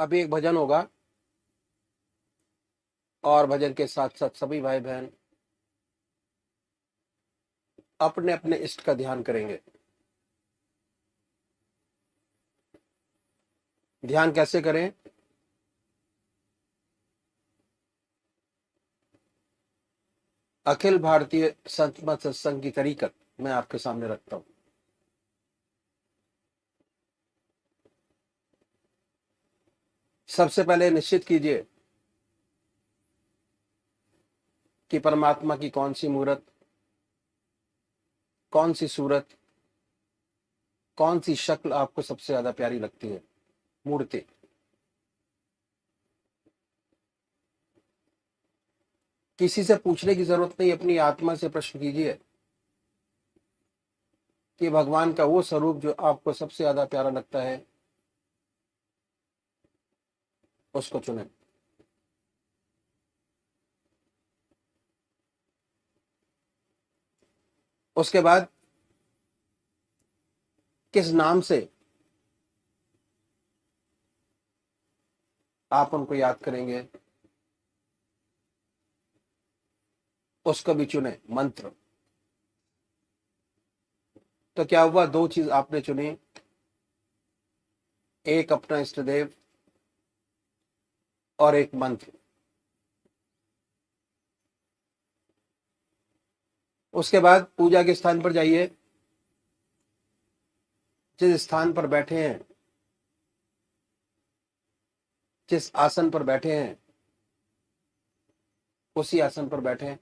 अभी एक भजन होगा और भजन के साथ साथ सभी भाई बहन अपने अपने इष्ट का ध्यान करेंगे। ध्यान कैसे करें? अखिल भारतीय संत मत सत्संग की तरीकत मैं आपके सामने रखता हूं। सबसे पहले निश्चित कीजिए कि परमात्मा की कौन सी मूर्त, कौन सी सूरत, कौन सी शक्ल आपको सबसे ज्यादा प्यारी लगती है। मूर्ति किसी से पूछने की जरूरत नहीं, अपनी आत्मा से प्रश्न कीजिए कि भगवान का वो स्वरूप जो आपको सबसे ज्यादा प्यारा लगता है उसको चुनें। उसके बाद किस नाम से आप उनको याद करेंगे उसको भी चुने। मंत्र तो क्या हुआ, दो चीज आपने चुनी, एक अपना इष्ट देव और एक मंत्र। उसके बाद पूजा के स्थान पर जाइए, जिस स्थान पर बैठे हैं, जिस आसन पर बैठे हैं उसी आसन पर बैठे,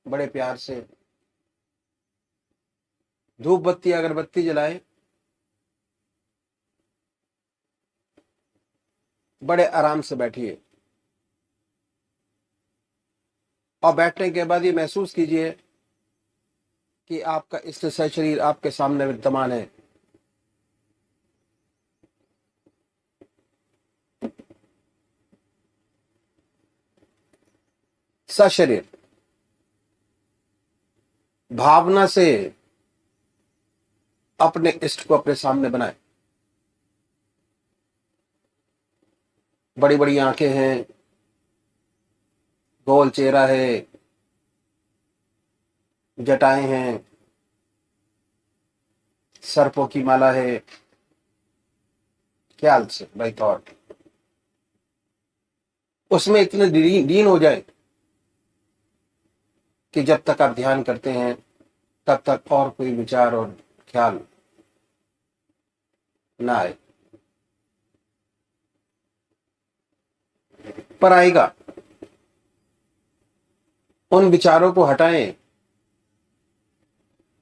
बड़े प्यार से धूप बत्ती अगरबत्ती जलाएं, बड़े आराम से बैठिए और बैठने के बाद ये महसूस कीजिए कि आपका इष्ट शरीर आपके सामने विद्यमान है। सशरीर भावना से अपने इष्ट को अपने सामने बनाए। बड़ी बड़ी आंखें हैं, गोल चेहरा है, जटाएं हैं, सर्पों की माला है। ख्याल से बाई थॉट उसमें इतने लीन हो जाए कि जब तक आप ध्यान करते हैं तब तक और कोई विचार और ख्याल ना आए, पर आएगा। उन विचारों को हटाएं,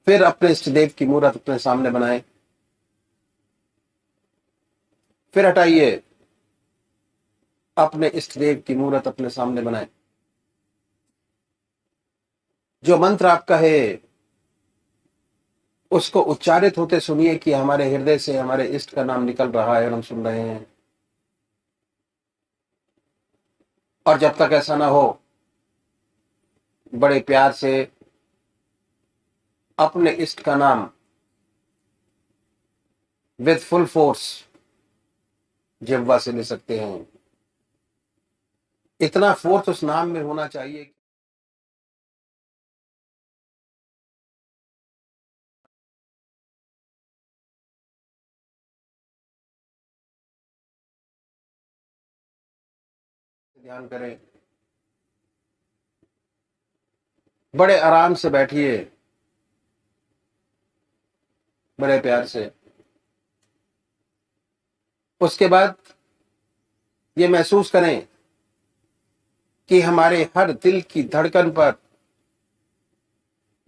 फिर अपने इष्ट देव की मूर्त अपने सामने बनाएं, फिर हटाइए, अपने इष्ट देव की मूर्त अपने सामने बनाएं। जो मंत्र आपका है उसको उच्चारित होते सुनिए कि हमारे हृदय से हमारे इष्ट का नाम निकल रहा है और हम सुन रहे हैं। और जब तक ऐसा ना हो, बड़े प्यार से अपने इष्ट का नाम विद फुल फोर्स जिह्वा से ले सकते हैं। इतना फोर्स उस नाम में होना चाहिए। ध्यान करें, बड़े आराम से बैठिए, बड़े प्यार से। उसके बाद ये महसूस करें कि हमारे हर दिल की धड़कन पर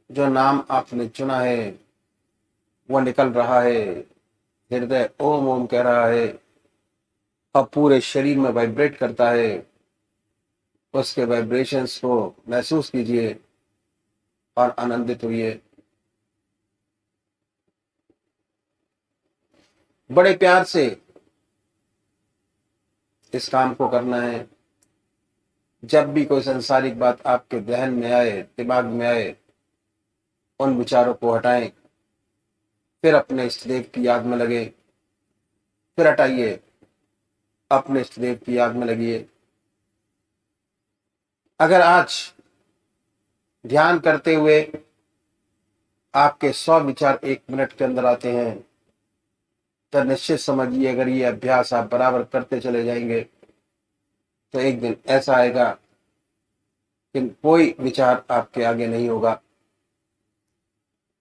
जो नाम आपने चुना है वो निकल रहा है। हृदय ओम ओम कह रहा है, अब पूरे शरीर में वाइब्रेट करता है। उसके वाइब्रेशंस को महसूस कीजिए और आनंदित होइए। बड़े प्यार से इस काम को करना है। जब भी कोई संसारिक बात आपके ध्यान में आए, दिमाग में आए, उन विचारों को हटाएं, फिर अपने इष्ट देव की याद में लगे फिर हटाइए, अपने इष्ट देव की याद में लगिए। अगर आज ध्यान करते हुए आपके 100 विचार 1 मिनट के अंदर आते हैं, तो निश्चित समझिए अगर ये अभ्यास आप बराबर करते चले जाएंगे तो एक दिन ऐसा आएगा कि कोई विचार आपके आगे नहीं होगा।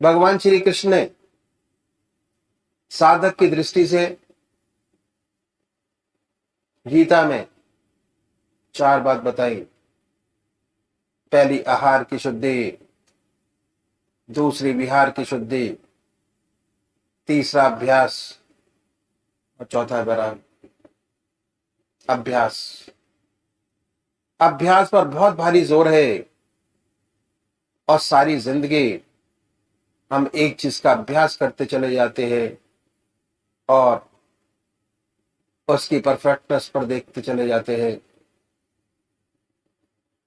भगवान श्री कृष्ण ने साधक की दृष्टि से गीता में 4 बात बताई। पहली आहार की शुद्धि, दूसरी विहार की शुद्धि, तीसरा अभ्यास और चौथा बराबर अभ्यास। अभ्यास पर बहुत भारी जोर है और सारी जिंदगी हम एक चीज का अभ्यास करते चले जाते हैं और उसकी परफेक्टनेस पर देखते चले जाते हैं।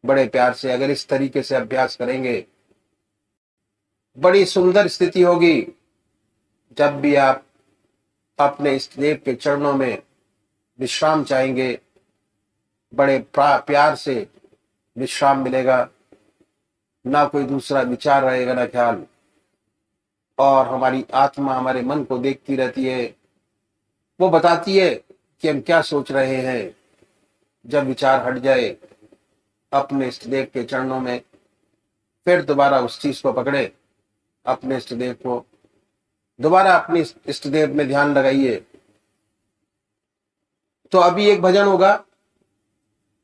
बड़े प्यार से अगर इस तरीके से अभ्यास करेंगे, बड़ी सुंदर स्थिति होगी। जब भी आप अपने इष्ट देव के चरणों में विश्राम चाहेंगे, बड़े प्यार से विश्राम मिलेगा, ना कोई दूसरा विचार रहेगा ना ख्याल, और हमारी आत्मा हमारे मन को देखती रहती है, वो बताती है कि हम क्या सोच रहे हैं। जब विचार हट जाए, अपने इष्ट देव के चरणों में फिर दोबारा उस चीज को पकड़े, अपने इष्ट देव को दोबारा अपने इष्ट देव में ध्यान लगाइए। तो अभी एक भजन होगा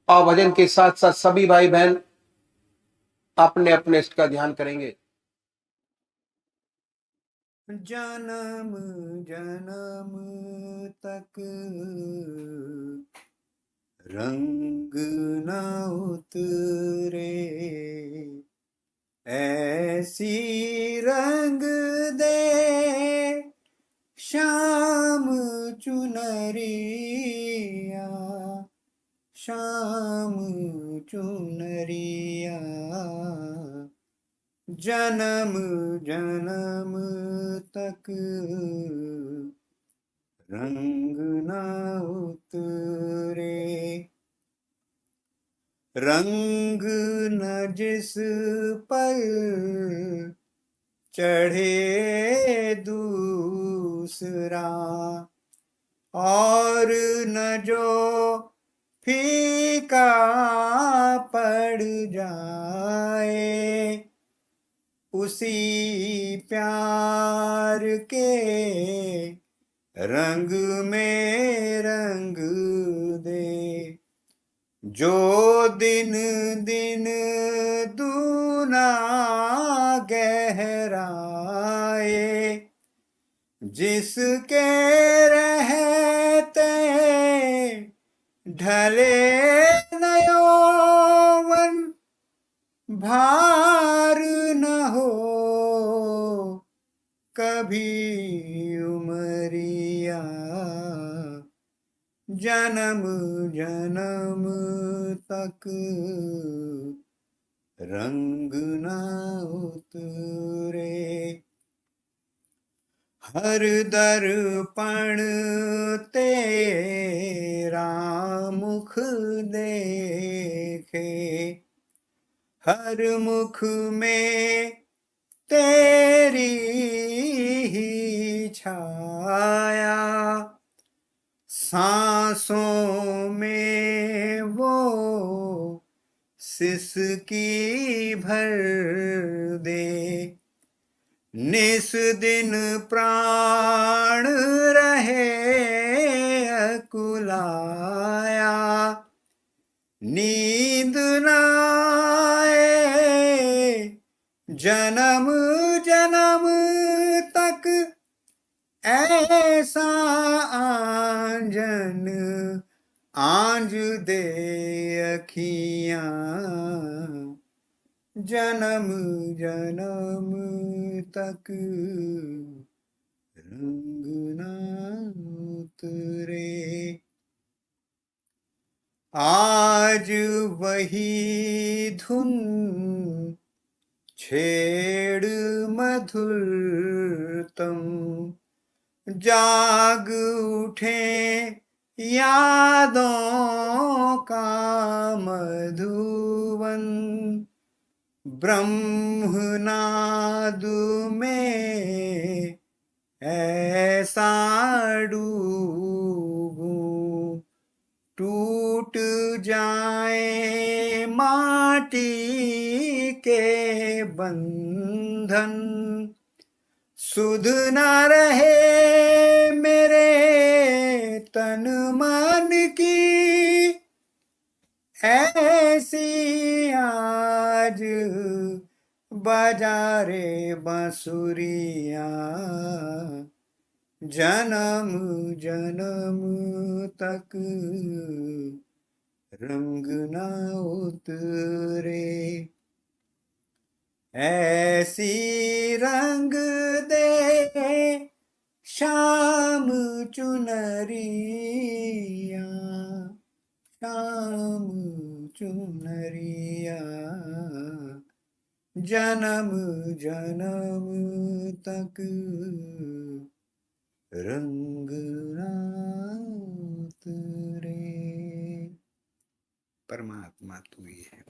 और भजन के साथ साथ सभी भाई बहन अपने अपने इष्ट का ध्यान करेंगे। जन्म जन्म तक रंग न उतरे, ऐसी रंग दे श्याम चुनरिया, श्याम चुनरिया। जन्म जन्म तक रंग न उतरे, रंग न जिस पर चढ़े दूसरा, और न जो फीका पड़ जाए, उसी प्यार के रंग में रंग दे। जो दिन दिन दूना गहराए, जिसके रहते ढले न यौवन, भार न हो कभी उमरिया। जन्म जन्म तक रंग न उतरे, हर दर्पण तेरा मुख देखे, हर मुख में तेरी ही छाया, सांसों में वो सिसकी भर दे, निस दिन प्राण रहे अकुलाया, नींद न आए जन्म जन्म तक, ऐसा आंजन आंज दे अखियां। जन्म जन्म तक रंग न उतरे, आज वही धुन छेड़ मधुरतम, जाग उठे यादों का मधुवन, ब्रह्मनाद में ऐसा डूबूं, टूट जाए माटी के बंधन, सुध न रहे मेरे तन मन की, ऐसी आज बजा रे बांसुरिया, जन्म जन्म तक रंग न उतरे, ऐसी रंग दे श्याम चुनरिया, श्याम चुनरिया, जन्म जन्म तक रंग ना उतरे। परमात्मा तू ही है।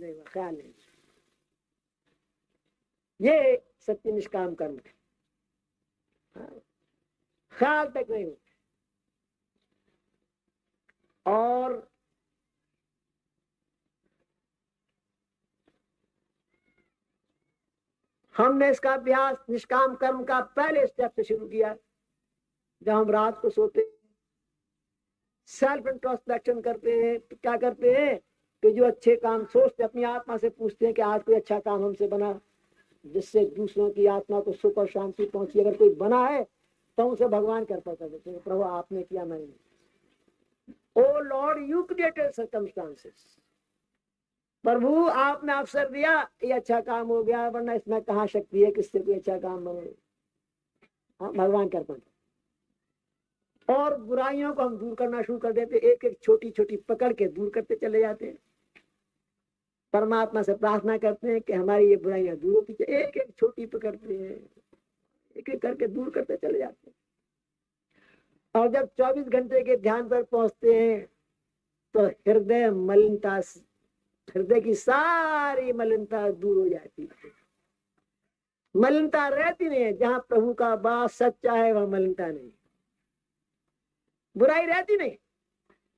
नहीं हुआ, ख्याल नहीं। ये सत्य निष्काम कर्म है, ख्याल तक नहीं हुआ। और हमने इसका अभ्यास निष्काम कर्म का पहले स्टेप से शुरू किया। जब हम रात को सोते हैं, सेल्फ इंट्रोस्पेक्शन करते हैं, तो क्या करते हैं कि जो अच्छे काम सोचते, अपनी आत्मा से पूछते हैं कि आज कोई अच्छा काम हमसे बना जिससे दूसरों की आत्मा को सुख और शांति पहुंची। अगर कोई बना है तो उसे भगवान कर पाता है, प्रभु आपने किया, मैंने। ओ लॉर्ड, यू क्रिएटेड सर्कमस्टांसेस। प्रभु आपने अवसर दिया, ये अच्छा काम हो गया, वरना इसमें कहाँ शक्ति है किससे कोई अच्छा काम बने। हाँ, भगवान कर पाते। और बुराइयों को हम दूर करना शुरू कर देते, एक एक छोटी छोटी पकड़ के दूर करते चले जाते हैं। परमात्मा से प्रार्थना करते हैं कि हमारी ये बुराइयां दूर होती जाए, एक एक छोटी पकड़ते हैं, एक एक करके दूर करते चले जाते हैं। और जब 24 घंटे के ध्यान पर पहुंचते हैं तो हृदय मलिनता, हृदय की सारी मलिनता दूर हो जाती है। मलिनता रहती नहीं है। जहां प्रभु का बात सच्चा है वहां मलिनता नहीं, बुराई रहती नहीं।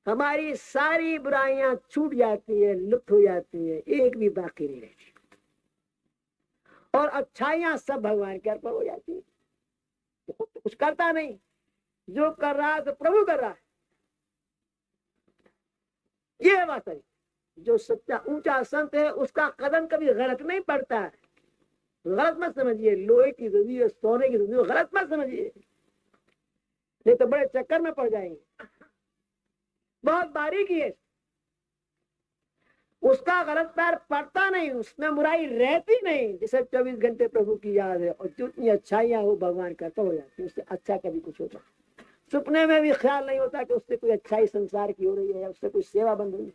हमारी सारी बुराइयां छूट जाती है, लुप्त हो जाती है, एक भी बाकी नहीं रहती। और अच्छाइयां सब भगवान के अर्पण हो जाती है। तो कुछ करता नहीं, जो कर रहा है तो प्रभु कर रहा है। ये बात है। जो सच्चा ऊंचा संत है उसका कदम कभी गलत नहीं पड़ता है। गलत मत समझिए, लोहे की जरूरी है, सोने की जरूरी है, गलत मत समझिए, नहीं तो बड़े चक्कर में पड़ जाएंगे। बहुत बारीकी है, उसका गलत पैर पड़ता नहीं, उसमें बुराई रहती नहीं। जैसे 24 घंटे प्रभु की याद है और जितनी अच्छाइयां हो भगवान करता हो जाती, उससे अच्छा कभी कुछ होता। सपने में भी ख्याल नहीं होता कि उससे कोई अच्छाई संसार की हो रही है या उससे कोई सेवा बन रही है।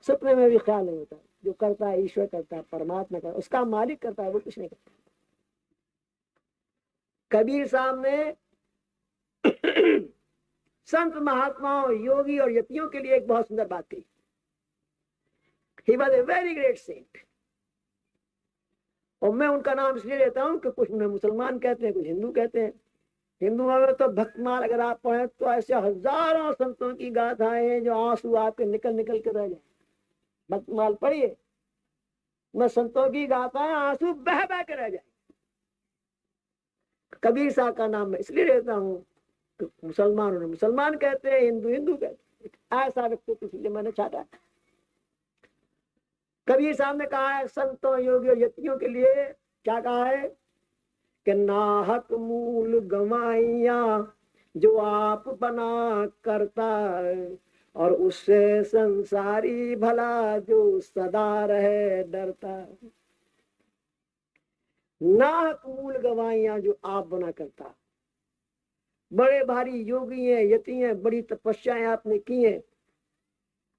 सपने में भी ख्याल नहीं होता। जो करता है ईश्वर करता है, परमात्मा करता है, उसका मालिक करता है, वो कुछ नहीं करता। कबीर साहब ने संत महात्माओं, योगी और यतियों के लिए एक बहुत सुंदर बात कही। He was a very great saint। और मैं उनका नाम इसलिए लेता हूं कि कुछ उन्हें मुसलमान कहते हैं, कुछ हिंदू कहते हैं। हिंदुओं में तो भक्तमाल अगर आप पढ़े तो ऐसे हजारों संतों की गाथाएं हैं जो आंसू आपके निकल निकल के रह जाए। भक्तमाल पढ़िए, मैं संतों की गाथाएं आंसू बह बह के रह जाए। कबीर साहब का नाम मैं इसलिए लेता हूँ तो मुसलमान उन्हें मुसलमान कहते हैं, हिंदू हिंदू कहते हैं। ऐसा व्यक्ति इसलिए मैंने छाटा। कबीर साहब ने कहा है संतों, योगी और यतियों के लिए क्या कहा है कि नाहक मूल गवाइया जो आप बना करता है, और उससे संसारी भला जो सदा रहे डरता। नाहक मूल गवाइया जो आप बना करता। बड़े भारी योगी हैं, यति हैं, बड़ी तपस्याएं आपने की हैं,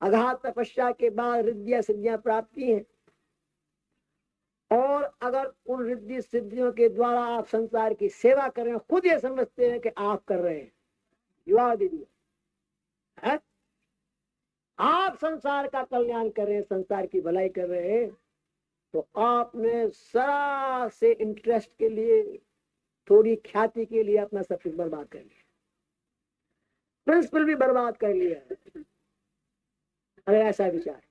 अगाध तपस्या के बाद रिद्धियां सिद्धियां प्राप्त की हैं। और अगर उन रिद्धि सिद्धियों के द्वारा आप संसार की सेवा कर रहे हैं, खुद ये समझते हैं कि आप कर रहे हैं, युवा दीदी है, आप संसार का कल्याण कर रहे हैं, संसार की भलाई कर रहे हैं, तो आपने सरा से इंटरेस्ट के लिए, थोड़ी ख्याति के लिए अपना सब कुछ बर्बाद कर लिया, प्रिंसिपल भी बर्बाद कर लिया। अरे ऐसा विचार है।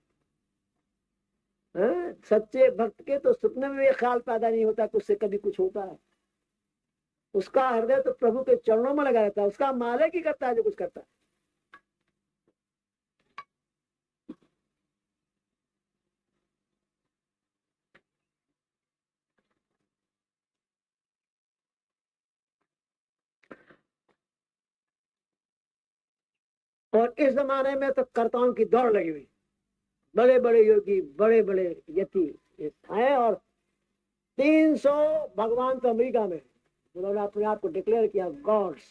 सच्चे भक्त के तो सपने में भी ख्याल पैदा नहीं होता कि उससे कभी कुछ होता है। उसका हृदय तो प्रभु के चरणों में लगा रहता है, उसका मालिक ही करता है जो कुछ करता है। और इस जमाने में तो कर्ताओं की दौड़ लगी हुई। बड़े बड़े योगी, बड़े बड़े यति हैं, और 300 भगवान तो अमेरिका में, उन्होंने अपने आप को डिक्लेयर किया गॉड्स।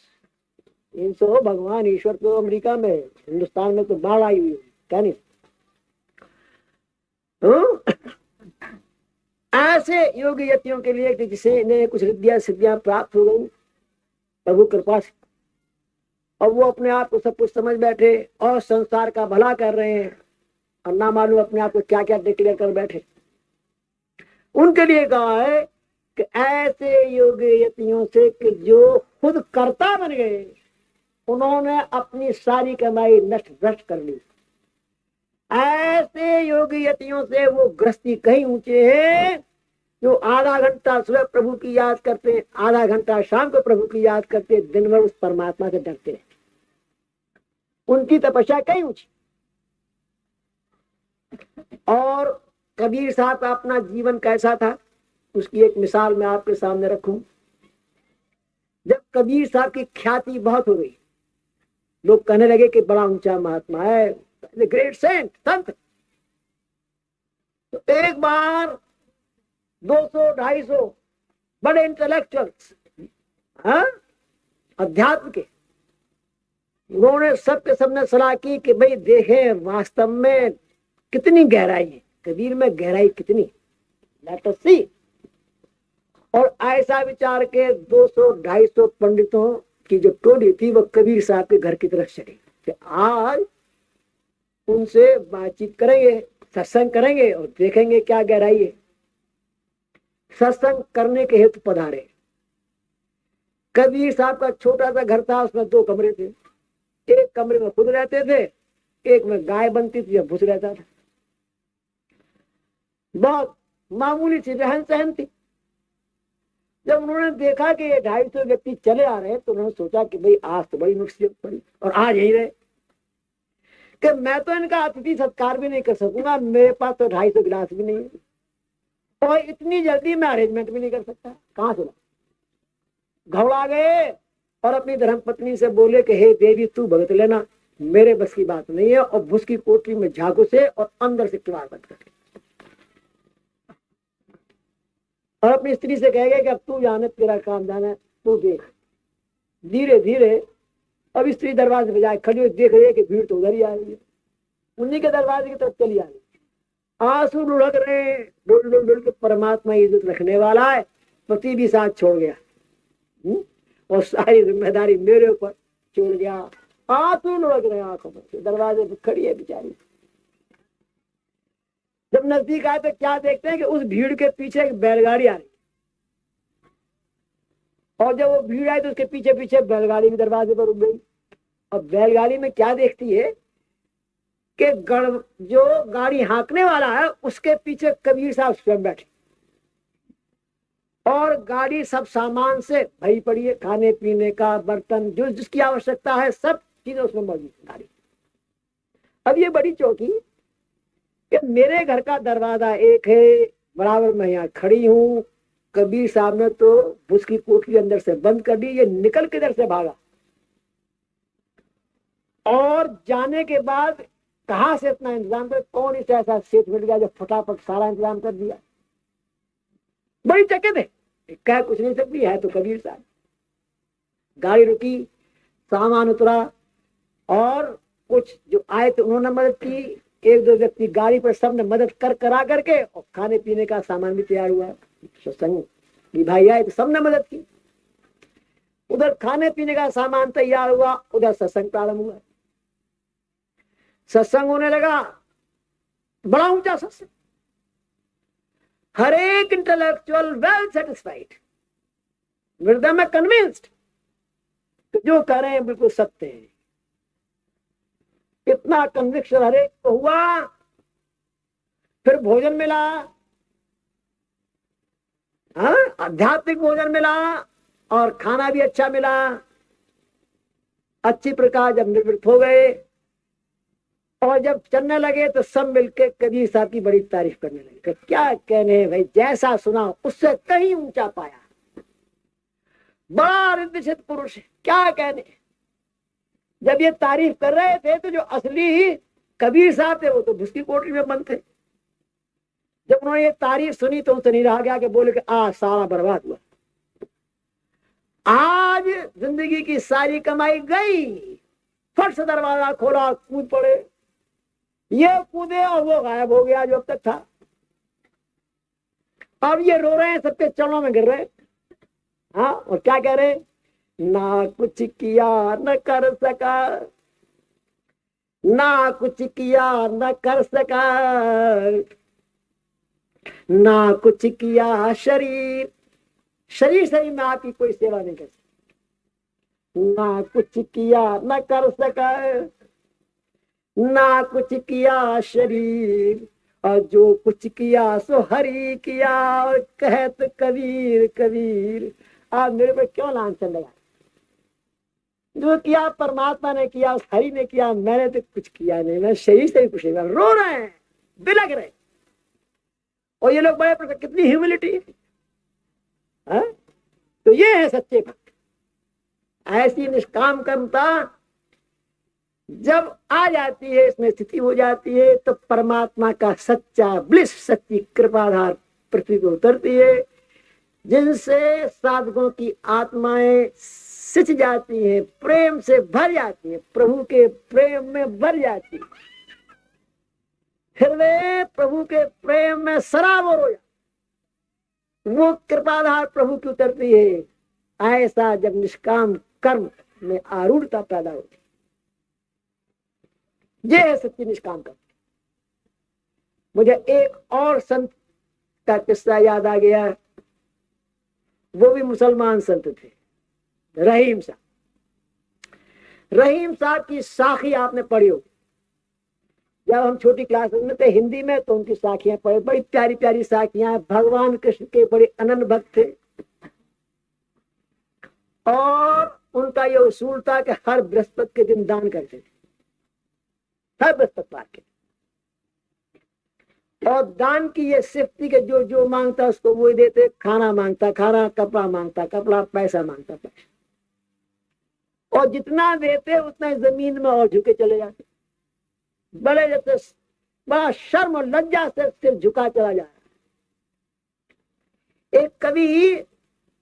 300 भगवान ईश्वर तो अमेरिका में, हिंदुस्तान में तो बाढ़ आई हुई है, क्या नहीं। ऐसे योगी यतियों के लिए कि जिसे इन्हें कुछ रिद्धियां सिद्धियां प्राप्त हो गई प्रभु कृपा से, और वो अपने आप को सब कुछ समझ बैठे और संसार का भला कर रहे हैं, और ना मालूम अपने आप को क्या क्या डिक्लेयर कर बैठे। उनके लिए कहा है कि ऐसे योगी यतियों से कि जो खुद कर्ता बन गए, उन्होंने अपनी सारी कमाई नष्ट भ्रष्ट कर ली। ऐसे योगी यतियों से वो गृहस्थी कहीं ऊंचे है जो आधा घंटा सुबह प्रभु की याद करते, आधा घंटा शाम को प्रभु की याद करते, दिन भर उस परमात्मा से डरते हैं। उनकी तपस्या कहीं ऊंची। और कबीर साहब का अपना जीवन कैसा था, उसकी एक मिसाल मैं आपके सामने रखूं। जब कबीर साहब की ख्याति बहुत हो गई, लोग कहने लगे कि बड़ा ऊंचा महात्मा है, ग्रेट सेंट, संत। तो एक बार 200-250 बड़े इंटेलेक्चुअल्स, अध्यात्म के, उन्होंने सबके सबने सलाह की कि भाई देखें वास्तव में कितनी गहराई है, कबीर में गहराई कितनी, लेट अस सी। और ऐसा विचार के 200-250 पंडितों की जो टोली थी वो कबीर साहब के घर की तरफ चली कि आज उनसे बातचीत करेंगे, सत्संग करेंगे और देखेंगे क्या गहराई है। सत्संग करने के हेतु पधारे। कबीर साहब का छोटा सा घर था, उसमें 2 कमरे थे। एक कमरे में खुद रहते थे, एक में गाय बनती थी, भूस रहता था। बहुत मामूली सी रहन सहन थी। जब उन्होंने देखा कि ये 250 व्यक्ति चले आ रहे हैं, तो उन्होंने सोचा कि भाई आज तो बड़ी मुसीबत पड़ी और आज यही रहे कि मैं तो इनका अतिथि सत्कार भी नहीं कर सकूंगा, मेरे पास तो 250 गिलास भी नहीं है और इतनी जल्दी मैं अरेंजमेंट भी नहीं कर सकता। कहां से घबरा गए और अपनी धर्मपत्नी से बोले कि हे देवी तू भगत लेना, मेरे बस की बात नहीं है। और भूस की कोठरी में झागू से और अंदर से किवाड़ बंद कर, और अपनी स्त्री से कहेगा कि अब तू जाने, तेरा काम जाना, तू देख। धीरे धीरे अब स्त्री दरवाजे पे जाए खड़ी हुई देख रही है कि भीड़ तो उधर ही आ रही है, उन्हीं के दरवाजे की तरफ चली आ रही है। आंसू लुढ़क रहे, डुल डुल डुल के परमात्मा इज्जत रखने वाला है, पति भी साथ छोड़ गया और सारी जिम्मेदारी मेरे ऊपर छोड़ गया। आंसू लुढ़क रहे आंखों में, दरवाजे पे खड़ी है बेचारी। जब नजदीक आए तो क्या देखते हैं कि उस भीड़ के पीछे एक बैलगाड़ी आ रही, और जब वो भीड़ आई तो उसके पीछे पीछे बैलगाड़ी भी दरवाजे पर रुक गई। अब बैलगाड़ी में क्या देखती है कि जो गाड़ी हाँकने वाला है उसके पीछे कबीर साहब स्वयं बैठे और गाड़ी सब सामान से भरी पड़ी है, खाने पीने का, बर्तन, जो जिसकी आवश्यकता है सब चीजें उसमें मौजूद है गाड़ी। अब ये बड़ी चौकी कि मेरे घर का दरवाजा एक है, बराबर मैं यहाँ खड़ी हूँ, कबीर साहब ने तो उसकी कोठरी अंदर से बंद कर दी, ये निकल किधर से भागा और जाने के बाद कहां से इतना इंतजाम कर, कौन इसे ऐसा सेठ मिल गया जो फटाफट सारा इंतजाम कर दिया। बड़ी चकित है, कह कुछ नहीं सकती है तो कबीर साहब। गाड़ी रुकी, सामान उतरा और कुछ जो आए थे उन्होंने मदद की, 1-2 व्यक्ति गाड़ी पर, सबने मदद करा करके और खाने पीने का सामान भी तैयार हुआ। सत्संग की भाई आए तो सबने मदद की, उधर खाने पीने का सामान तैयार हुआ, उधर सत्संग प्रारंभ हुआ। सत्संग होने लगा, बड़ा ऊंचा सत्संग, हर एक इंटेलेक्चुअल वेल सेटिस्फाइड, हृदय में कन्विंस्ड जो कह रहे हैं बिल्कुल सत्य है। इतना कन्विक्शन हर एक को हुआ। फिर भोजन मिला, आध्यात्मिक भोजन मिला और खाना भी अच्छा मिला। अच्छी प्रकार जब निवृत्त हो गए और जब चलने लगे तो सब मिलके कबीर साहब की बड़ी तारीफ करने लगे। क्या कहने भाई, जैसा सुना उससे कहीं ऊंचा पाया, बड़ा रिद्धिसिद्ध पुरुष है, क्या कहने। जब ये तारीफ कर रहे थे तो जो असली कबीर साहब थे वो तो भूस की कोठरी में बंद थे। जब उन्होंने ये तारीफ सुनी तो उनसे नहीं रहा गया कि बोले कि आज सारा बर्बाद हुआ, आज जिंदगी की सारी कमाई गई। फट से दरवाजा खोला, कूद पड़े, ये कूदे और वो गायब हो गया जो अब तक था। अब ये रो रहे हैं, सबके चरणों में गिर रहे, हाँ, और क्या कह रहे, ना कुछ किया न कर सका, ना कुछ किया न कर सका, ना कुछ किया शरीर शरीर से में आपकी कोई सेवा नहीं कर सकती। ना कुछ किया न कर सका, ना कुछ किया शरीर, और जो कुछ किया सो हरि किया। और कहत कबीर कबीर, आप मेरे पे क्यों लांछन लगा? जो किया परमात्मा ने किया, उस हरि ने किया, मैंने तो कुछ किया नहीं। मैं शरीर से ही कुछ नहीं, रो रहे हैं, बिलख रहे। और ये लोग बड़े, कितनी ह्यूमिलिटी है। तो ये है सच्चे भक्त। ऐसी निष्काम कर्मता जब आ जाती है, इसमें स्थिति हो जाती है, तो परमात्मा का सच्चा ब्लिस, सच्ची कृपाधार पृथ्वी पर उतरती है, जिनसे साधकों की आत्माएं सिंच जाती हैं, प्रेम से भर जाती हैं, प्रभु के प्रेम में भर जाती है। फिर वे प्रभु के प्रेम में सराबोर हो जाती, वो कृपाधार प्रभु की उतरती है। ऐसा जब निष्काम कर्म में आरूढ़ता पैदा होती, ये है सच्ची निष्काम कर्म। मुझे एक और संत का किस्सा याद आ गया, वो भी मुसलमान संत थे, रहीम साहब। रहीम साहब की साखी आपने पढ़ी हो, जब हम छोटी क्लास में थे हिंदी में, तो उनकी साखियां पढ़े, बड़ी प्यारी प्यारी साखियां। भगवान कृष्ण के बड़े अनन्य भक्त थे, और उनका ये उसूल था कि हर बृहस्पति के दिन दान करते थे, हर बृहस्पतिवार के। और दान की ये सिर्फ थी कि जो जो मांगता उसको वो ही देते। खाना मांगता खाना, कपड़ा मांगता कपड़ा, पैसा मांगता पैसा, और जितना देते उतना जमीन में और झुके चले जाते। बड़े जैसे बड़ा शर्म और लज्जा से सिर झुका चला जा रहा। एक कवि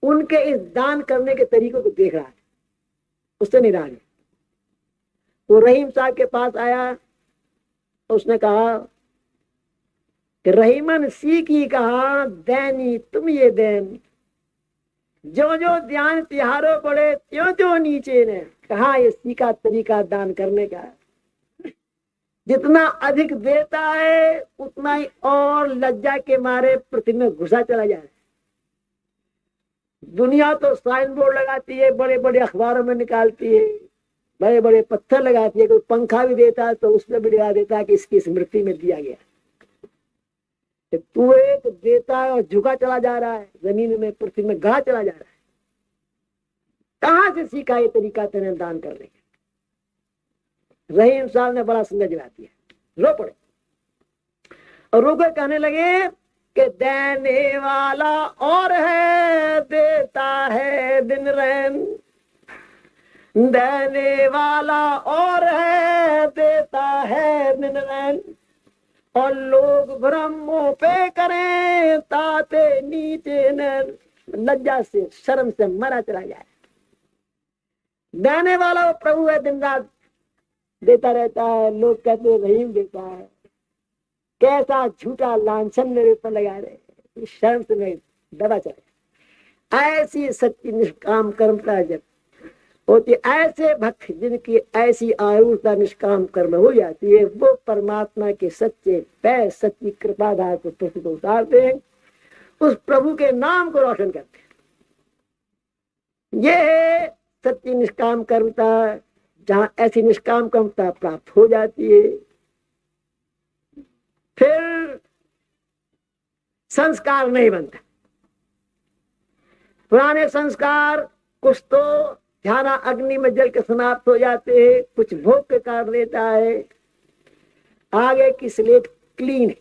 उनके इस दान करने के तरीकों को देख रहा है, उससे निराश है। वो रहीम साहब के पास आया, उसने कहा कि रहीमन सीखी कहा दैनी तुम ये देन, जो जो ध्यान तिहारो पड़े त्यों त्यों नीचे ने। कहा ये सीखा तरीका दान करने का, जितना अधिक देता है उतना ही और लज्जा के मारे पृथ्वी में घुसा चला जाए। दुनिया तो साइन बोर्ड लगाती है, बड़े बड़े अखबारों में निकालती है, बड़े बड़े पत्थर लगाती है, कोई पंखा भी देता है तो उसमें भी लगा देता है कि इसकी स्मृति में दिया गया। तू एक देता है और झुका चला जा रहा है, जमीन में पृथ्वी में गड़ा चला जा रहा है। कहां से सीखा ये तरीका तेने दान करने का? रहीम साहब ने बड़ा सुंदर जवाब दिया, रो पड़े और रोकर कहने लगे कि देने वाला और है, देता है दिन रैन। देने वाला और है, देता है दिन रैन। और लोग ब्रह्मों पे करें ताते नीचे न। लज्जा से शर्म से मरा चला जाए। देने वाला वो प्रभु है, दिन रात देता रहता है। लोग कहते रहीम देता है, कैसा झूठा लांछन मेरे ऊपर लगा रहे। शर्म से मैं दबा चला। ऐसी सच्ची निष्काम कर्मता जब होती, ऐसे भक्त जिनकी ऐसी आरूढ़ता निष्काम कर्म हो जाती है, वो परमात्मा के सच्चे पैर, सच्ची कृपाधार को पृथ्वी को उतारते हैं, उस प्रभु के नाम को रोशन करते हैं। ये है सच्ची निष्काम कर्मता। जहां ऐसी निष्काम कर्मता प्राप्त हो जाती है, फिर संस्कार नहीं बनता। पुराने संस्कार कुछ तो ध्यान अग्नि में जल के समाप्त हो जाते हैं, कुछ भोग के कारण देता है। आगे की स्लेट क्लीन है,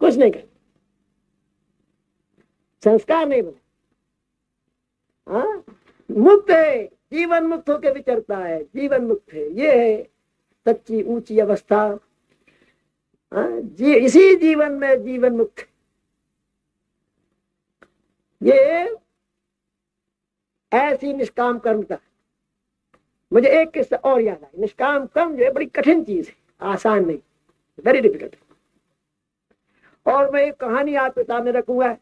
कुछ नहीं कर, संस्कार नहीं बना। हाँ, मुक्त है, जीवन मुक्त होकर विचरता है, जीवन मुक्त है। ये है सच्ची ऊंची अवस्था। इसी जीवन में जीवन मुक्त। ये ऐसी निष्काम कर्मता। मुझे एक किस्सा और याद आया। निष्काम कर्म जो है बड़ी कठिन चीज है, आसान नहीं, वेरी डिफिकल्ट। और मैं एक कहानी आपके सामने रखूंगा।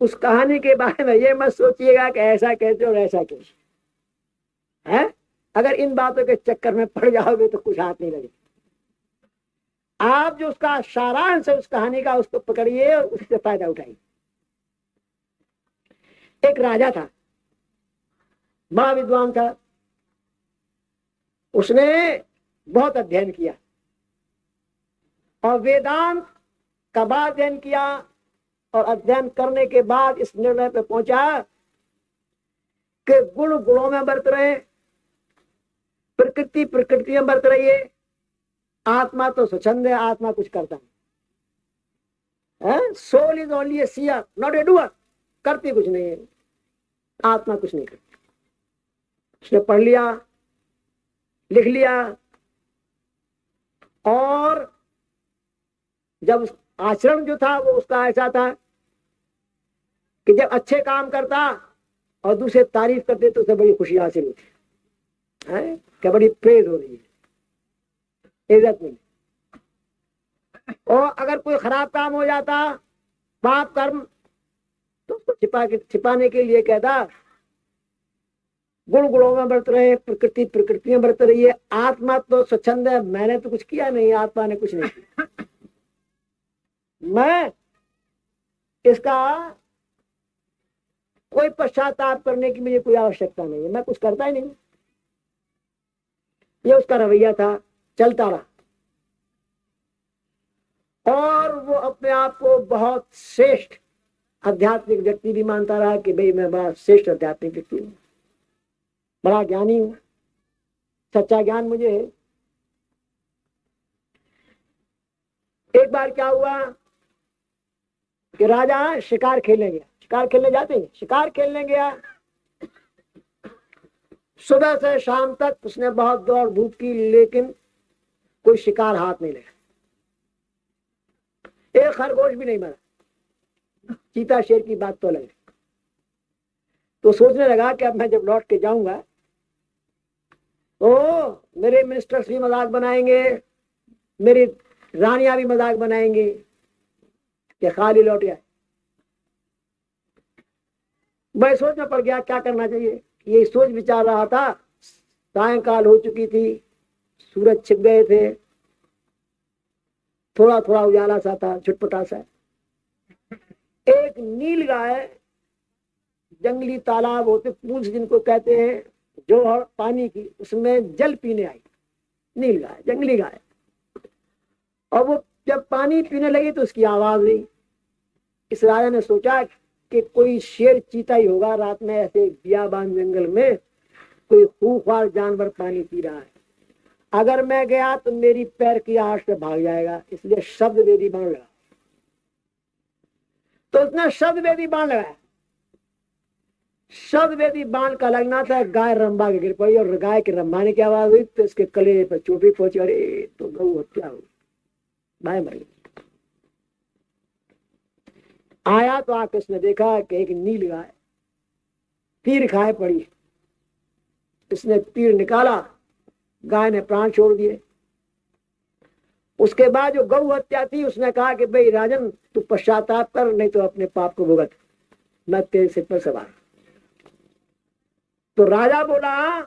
उस कहानी के बारे में ये मत सोचिएगा कि ऐसा कहते और ऐसा कहते है। अगर इन बातों के चक्कर में पड़ जाओगे तो कुछ हाथ नहीं लगेगा। आप जो उसका सारांश है उस कहानी का, उसको पकड़िए और उससे फायदा उठाइए। एक राजा था, बड़ा विद्वान था, उसने बहुत अध्ययन किया और वेदांत का बाद अध्ययन किया, और अध्ययन करने के बाद इस निर्णय पे पहुंचा कि गुण गुणों में बरत रहे, प्रकृति प्रकृति में बरत रही है, आत्मा तो स्वच्छंद है, आत्मा कुछ करता नहीं। Soul is only a seer not a doer, करती कुछ नहीं है, आत्मा कुछ नहीं करती। उसने पढ़ लिया, लिख लिया, और जब आचरण जो था वो उसका ऐसा था कि जब अच्छे काम करता और दूसरे तारीफ करते तो उसे बड़ी खुशी हासिल होती है, क्या बड़ी प्रेज हो रही है, इज्जत मिली। और अगर कोई खराब काम हो जाता, पाप कर्म, तो उसको छिपाने के लिए कहता गुण गुणों में बरत रहे, प्रकृति प्रकृति में बरत रही है, आत्मा तो स्वच्छंद है, मैंने तो कुछ किया नहीं, आत्मा ने कुछ नहीं किया, मैं इसका कोई पश्चाताप करने की मुझे कोई आवश्यकता नहीं है, मैं कुछ करता ही नहीं। ये उसका रवैया था, चलता रहा। और वो अपने आप को बहुत श्रेष्ठ आध्यात्मिक व्यक्ति भी मानता रहा कि भाई मैं बड़ा श्रेष्ठ आध्यात्मिक व्यक्ति हूँ, बड़ा ज्ञानी हूँ, सच्चा ज्ञान मुझे है। एक बार क्या हुआ कि राजा शिकार खेलने गया, शिकार खेलने जाते हैं, शिकार खेलने गया। सुबह से शाम तक उसने बहुत दौड़ धूप की, लेकिन कोई शिकार हाथ नहीं लगा, एक खरगोश भी नहीं मरा, चीता शेर की बात तो अलग है। तो सोचने लगा कि अब मैं जब लौट के जाऊंगा तो मेरे मिनिस्टर्स भी मजाक बनाएंगे, मेरी रानियां भी मजाक बनाएंगे कि खाली लौट आए। मैं सोच में पड़ गया क्या करना चाहिए। ये सोच विचार रहा था, सायंकाल हो चुकी थी, सूरज छिप गए थे, थोड़ा थोड़ा उजाला सा था, छुटपुटा सा। एक नील गाय, जंगली तालाब होते पूंछ जिनको कहते हैं, जो पानी की, उसमें जल पीने आई, नील गाय, जंगली गाय। और वो जब पानी पीने लगी तो उसकी आवाज हुई। इस राजा ने सोचा कि कोई शेर चीता ही होगा, रात में ऐसे बियाबान जंगल में कोई खूंखार जानवर पानी पी रहा है, अगर मैं गया तो मेरी पैर की आहट से भाग जाएगा, इसलिए शब्द वेदी बाण लगा। तो उसने शब्द वेदी बाण लगाया। शब्द वेदी बाण का लगना था, गाय रंबा के गिर पड़ी, और गाय के रंबाने की आवाज हुई तो इसके कलेजे पर चोटी पहुंची, अरे तो गऊ हत्या हुई, गाय मर गई। आया तो आके उसने देखा कि एक नील गाय तीर खाए पड़ी। इसने तीर निकाला, गाय ने प्राण छोड़ दिए। उसके बाद जो गौ हत्या थी, उसने कहा कि भाई राजन तू पश्चाताप कर, नहीं तो अपने पाप को भुगत, मैं तेरे सिर पर सवार। तो राजा बोला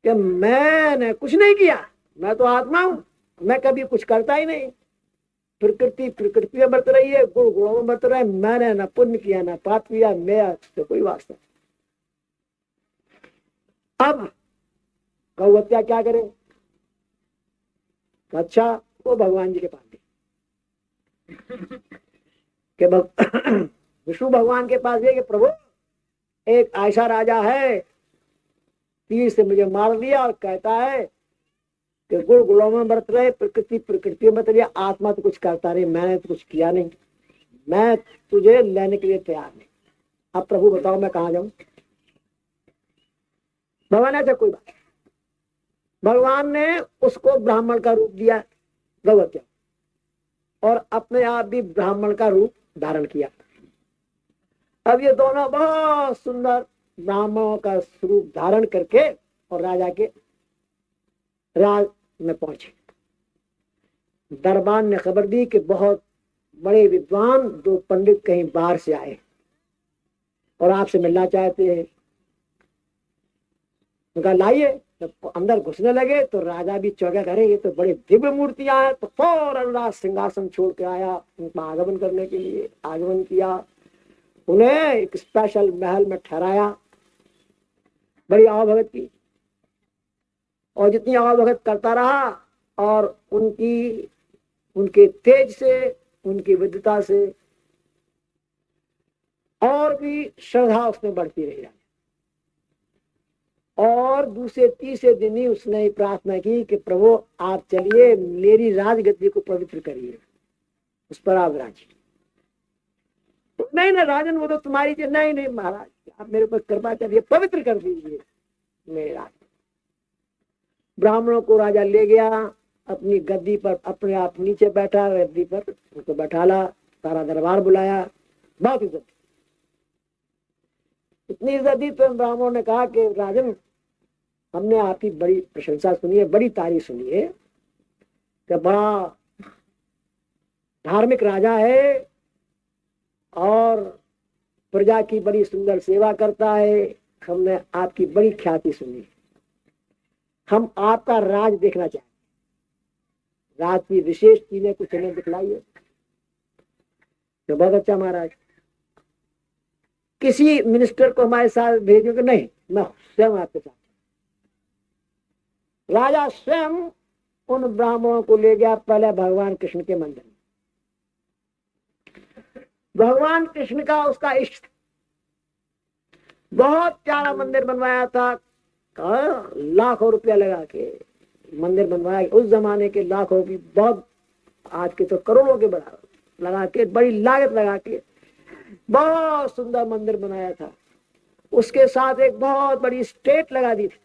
कि मैंने कुछ नहीं किया, मैं तो आत्मा हूं, मैं कभी कुछ करता ही नहीं, प्रकृति प्रकृति में बरत रही है, गुण गुणों में बरत रहा है, मैंने ना पुण्य किया ना पाप किया, मेरा तो कोई वास्ता। अब गौ हत्या क्या करे? अच्छा वो भगवान जी के पास गए कि विष्णु भगवान के पास गए कि प्रभु एक ऐसा राजा है, तीर से मुझे मार दिया और कहता है कि गुण गुणों में बरत रहे, प्रकृति प्रकृति में बरत रही, आत्मा तो कुछ करता नहीं, मैंने तो कुछ किया नहीं, मैं तुझे लेने के लिए तैयार नहीं। अब प्रभु बताओ मैं कहाँ जाऊं? भगवान ऐसा कोई बात, भगवान ने उसको ब्राह्मण का रूप दिया, गौ हत्या, और अपने आप भी ब्राह्मण का रूप धारण किया। अब ये दोनों बहुत सुंदर ब्राह्मणों का स्वरूप धारण करके और राजा के राज में पहुंचे। दरबार ने खबर दी कि बहुत बड़े विद्वान दो पंडित कहीं बाहर से आए और आपसे मिलना चाहते हैं। उनका लाइए। जब अंदर घुसने लगे तो राजा भी चौंका, करे ये तो बड़े दिव्य मूर्तियां हैं। तो फौरन राज सिंहासन छोड़ के आया उनका आगमन करने के लिए। आगमन किया, उन्हें एक स्पेशल महल में ठहराया, बड़ी आवभगत की। और जितनी आवभगत करता रहा, और उनके तेज से, उनकी विद्वता से और भी श्रद्धा उसमें बढ़ती रही। और दूसरे तीसरे दिन ही उसने प्रार्थना की कि प्रभु आप चलिए, मेरी राजगद्दी को पवित्र करिए, उस पर आप राजी। नहीं ना राजन, वो तो तुम्हारी चीज। नहीं नहीं महाराज, आप मेरे पर कृपा करिए, पवित्र कर दीजिए मेरे राज। ब्राह्मणों को राजा ले गया अपनी गद्दी पर, अपने आप नीचे बैठा गद्दी पर, उनको बैठाला, सारा दरबार बुलाया, बहुत इज्जत, इतनी इज्जत दी। तो ब्राह्मणों ने कहा कि राजन, हमने आपकी बड़ी प्रशंसा सुनी है, बड़ी तारीफ सुनी है कि बड़ा धार्मिक राजा है और प्रजा की बड़ी सुंदर सेवा करता है। हमने आपकी बड़ी ख्याति सुनी है, हम आपका राज देखना चाहते हैं, राज की विशेष चीजें कुछ हमें दिखलाइए। तो बहुत अच्छा महाराज, किसी मिनिस्टर को हमारे साथ भेजोगे? नहीं, मैं स्वयं आपके साथ। राजा स्वयं उन ब्राह्मणों को ले गया पहले भगवान कृष्ण के मंदिर में। भगवान कृष्ण का उसका इष्ट, बहुत प्यारा मंदिर बनवाया था, लाखों रुपया लगा के मंदिर बनवाया। उस जमाने के लाखों की, बहुत आज के तो करोड़ों के बराबर लगा के, बड़ी लागत लगा के बहुत सुंदर मंदिर बनाया था। उसके साथ एक बहुत बड़ी स्टेट लगा दी थी,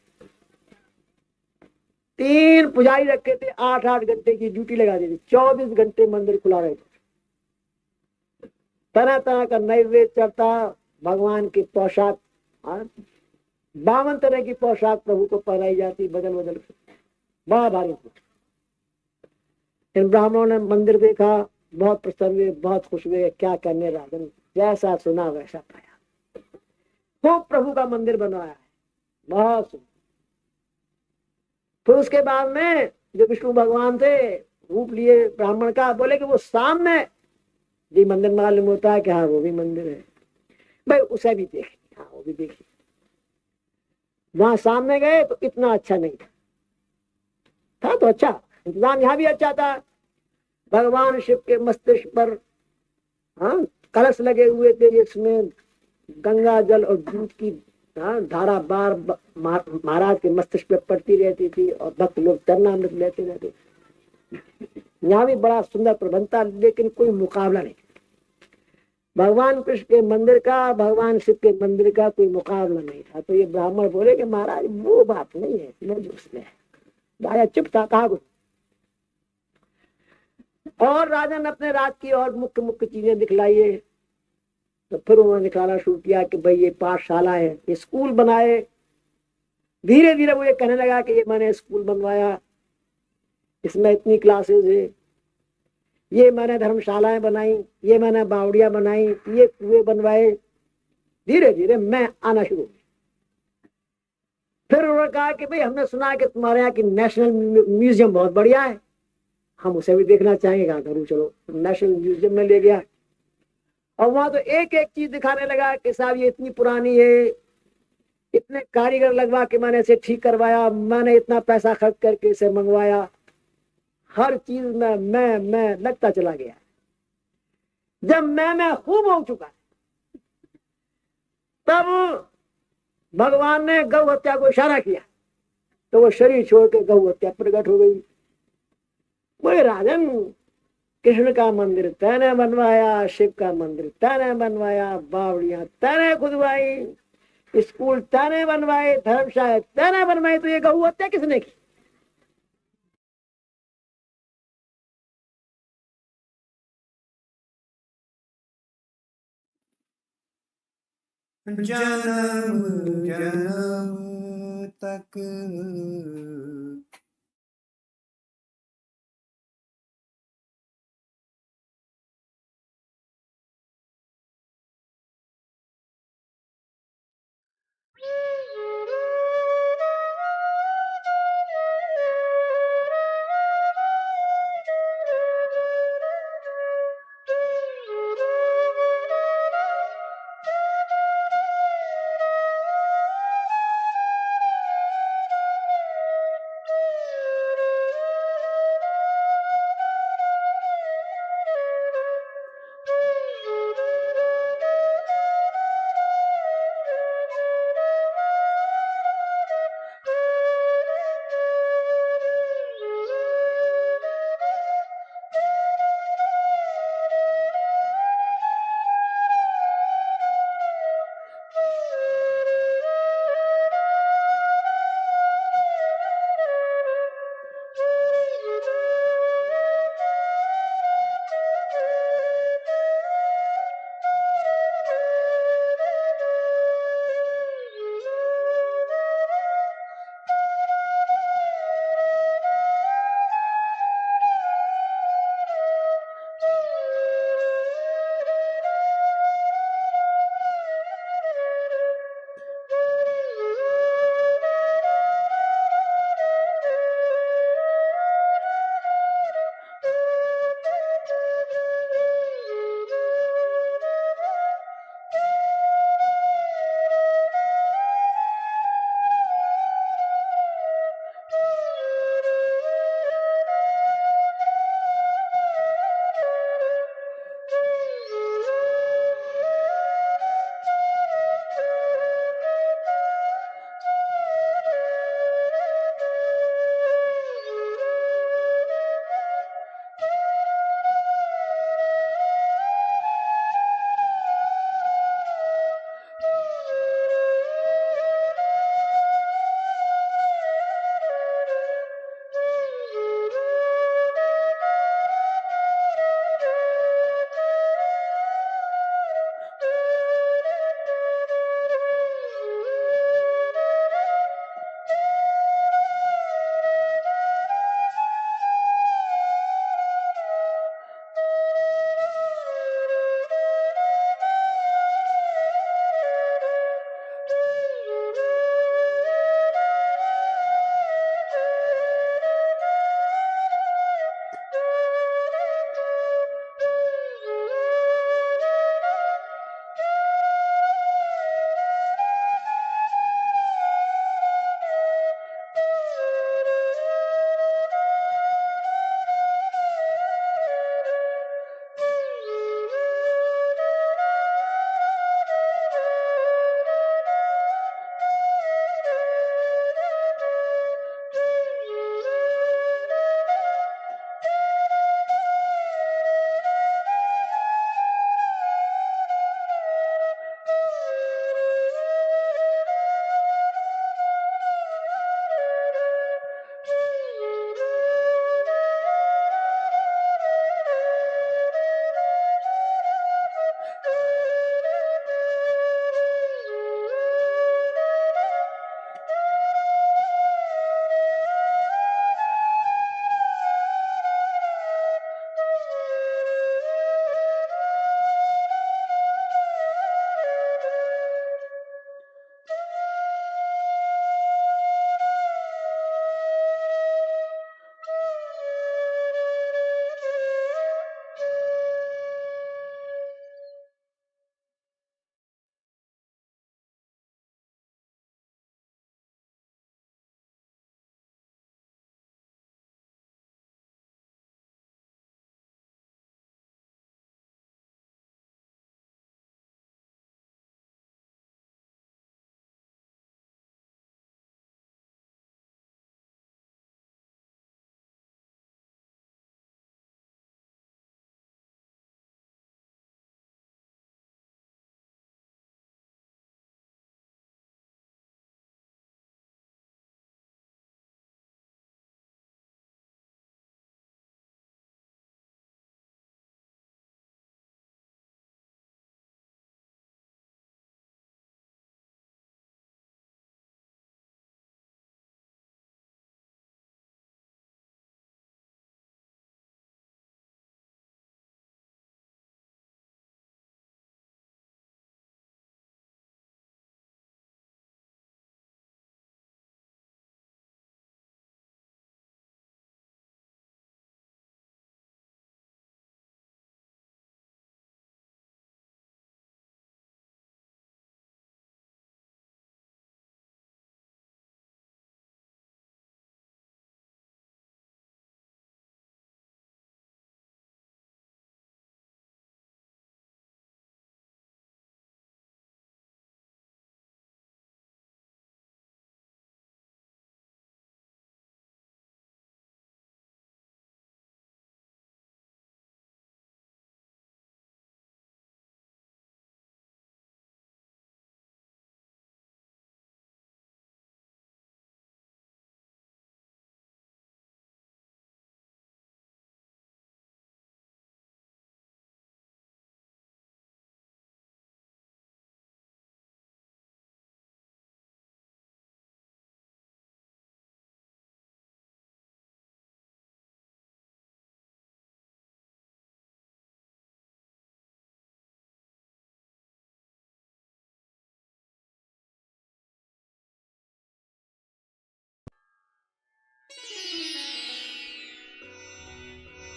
3 पुजारी रखे थे, 8-8 घंटे की ड्यूटी लगा दी थी, 24 घंटे मंदिर खुला रहे थे। तरह तरह का नैवेद्य चढ़ता, भगवान की पोशाक, 52 तरह की पोशाक प्रभु को पहनाई जाती, बदल बदल के, बड़ा भारी। इन ब्राह्मणों ने मंदिर देखा, बहुत प्रसन्न हुए, बहुत खुश हुए। क्या करने राजन, जैसा सुना वैसा पाया। खूब प्रभु का मंदिर बनवाया है, बहुत सुंदर। फिर उसके बाद में जो विष्णु भगवान थे, रूप लिए ब्राह्मण का, बोले कि वो सामने जी मंदिर मालूम होता है कि हाँ वो भी मंदिर है, भाई उसे भी देखे। हाँ वो भी देखिए। वहां सामने गए तो इतना अच्छा नहीं था, था तो अच्छा, इंतजाम यहाँ भी अच्छा था। भगवान शिव के मस्तिष्क पर, हाँ, कलश लगे हुए थे जिसमें गंगा जल और दूध की, हाँ, धारा बार महाराज के मस्तिष्क पे पड़ती रहती थी, और भक्त लोग चरणामृत लेते रहते। यहाँ भी बड़ा सुंदर प्रबंध था, लेकिन कोई मुकाबला नहीं। भगवान कृष्ण के मंदिर का, भगवान शिव के मंदिर का कोई मुकाबला नहीं था। तो ये ब्राह्मण बोले कि महाराज वो बात नहीं है, मैं जो उसमें है। राजा चुप था, कहा कुछ। और राजा ने अपने राज की और मुख्य मुख्य चीजें दिखलाइए। तो फिर उन्होंने दिखाना शुरू किया कि भाई ये पाठशाला है, ये स्कूल बनाए। धीरे धीरे वो ये कहने लगा कि ये मैंने स्कूल बनवाया, इसमें इतनी क्लासेस है, ये मैंने धर्मशालाएं बनाई, ये मैंने बावड़ियां बनाई, ये कुएं बनवाए। धीरे धीरे मैं आना शुरू। फिर उन्होंने कहा कि भाई हमने सुना है कि तुम्हारे यहाँ की नेशनल म्यूजियम बहुत बढ़िया है, हम उसे भी देखना चाहेंगे। कहा करूँ, चलो नेशनल म्यूजियम में ले गया। और वहां तो एक एक चीज दिखाने लगा कि साहब ये इतनी पुरानी है, इतने कारीगर लगवा के मैंने इसे ठीक करवाया, मैंने इतना पैसा खर्च करके इसे मंगवाया। हर चीज में मैं लगता चला गया। जब मैं खूब हो चुका, तब भगवान ने गौ हत्या को इशारा किया, तो वो शरीर छोड़ के गौ हत्या प्रकट हो गई। बोले राजन, कृष्ण का मंदिर तैने बनवाया, शिव का मंदिर तैने बनवाया, बावड़ियां तैने खुदवाई, स्कूल तैने बनवाए, धर्मशाला तैने बनवाई, तो ये गौ हत्या किसने की? जन्म जन्म तक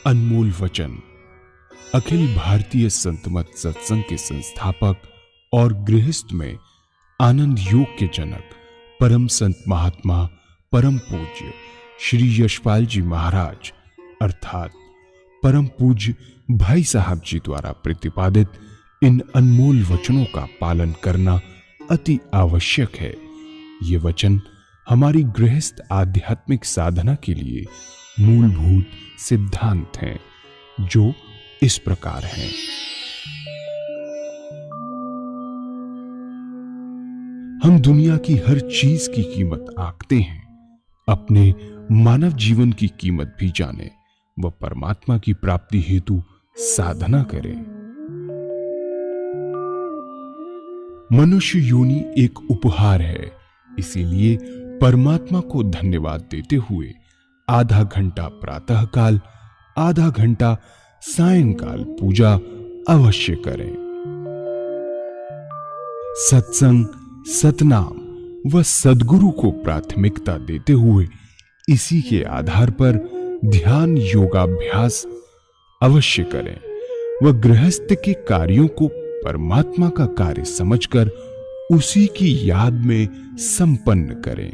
अनमोल वचन अखिल भारतीय संतमत सत्संग के संस्थापक और गृहस्थ में आनंद योग के जनक परम संत महात्मा परम पूज्य श्री यशपाल जी महाराज अर्थात परम पूज्य भाई साहब जी द्वारा प्रतिपादित इन अनमोल वचनों का पालन करना अति आवश्यक है। ये वचन हमारी गृहस्थ आध्यात्मिक साधना के लिए मूलभूत सिद्धांत हैं, जो इस प्रकार हैं। हम दुनिया की हर चीज की कीमत आंकते हैं, अपने मानव जीवन की कीमत भी जाने व परमात्मा की प्राप्ति हेतु साधना करें। मनुष्य योनि एक उपहार है, इसीलिए परमात्मा को धन्यवाद देते हुए आधा घंटा प्रातःकाल, आधा घंटा सायंकाल पूजा अवश्य करें। सत्संग, सतनाम व सद्गुरु को प्राथमिकता देते हुए इसी के आधार पर ध्यान योगाभ्यास अवश्य करें व गृहस्थ के कार्यों को परमात्मा का कार्य समझकर उसी की याद में संपन्न करें।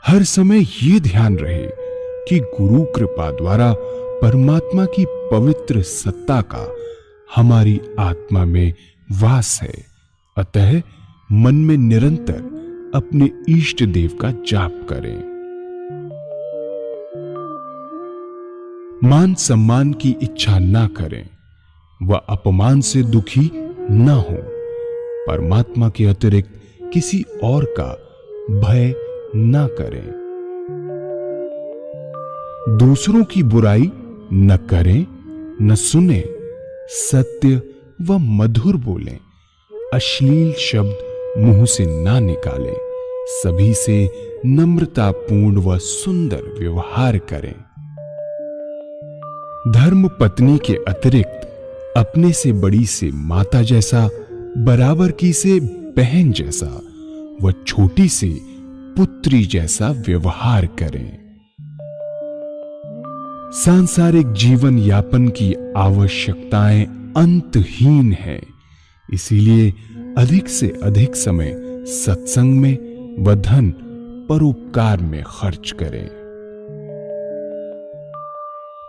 हर समय ये ध्यान रहे कि गुरु कृपा द्वारा परमात्मा की पवित्र सत्ता का हमारी आत्मा में वास है, अतः मन में निरंतर अपने इष्ट देव का जाप करें। मान सम्मान की इच्छा ना करें व अपमान से दुखी ना हो। परमात्मा के अतिरिक्त किसी और का भय ना करें। दूसरों की बुराई न करें, न सुने, सत्य व मधुर बोलें, अश्लील शब्द मुंह से ना निकालें, सभी से नम्रतापूर्ण व सुंदर व्यवहार करें। धर्म पत्नी के अतिरिक्त अपने से बड़ी से माता जैसा, बराबर की से बहन जैसा व छोटी से पुत्री जैसा व्यवहार करें। सांसारिक जीवन यापन की आवश्यकताएं अंतहीन है, इसीलिए अधिक से अधिक समय सत्संग में व धन परोपकार में खर्च करें।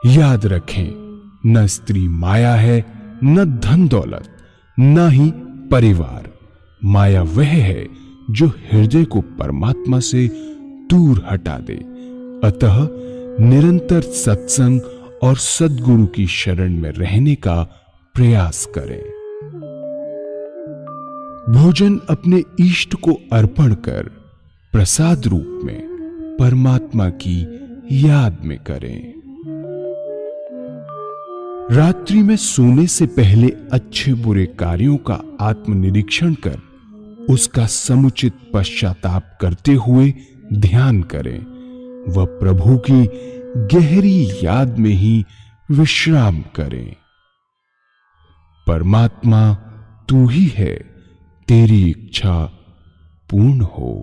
याद रखें, न स्त्री माया है, न धन दौलत, न ही परिवार। माया वह है जो हृदय को परमात्मा से दूर हटा दे। अतः निरंतर सत्संग और सद्गुरु की शरण में रहने का प्रयास करें। भोजन अपने इष्ट को अर्पण कर प्रसाद रूप में परमात्मा की याद में करें। रात्रि में सोने से पहले अच्छे बुरे कार्यों का आत्मनिरीक्षण कर उसका समुचित पश्चाताप करते हुए ध्यान करें व प्रभु की गहरी याद में ही विश्राम करें। परमात्मा तू ही है, तेरी इच्छा पूर्ण हो।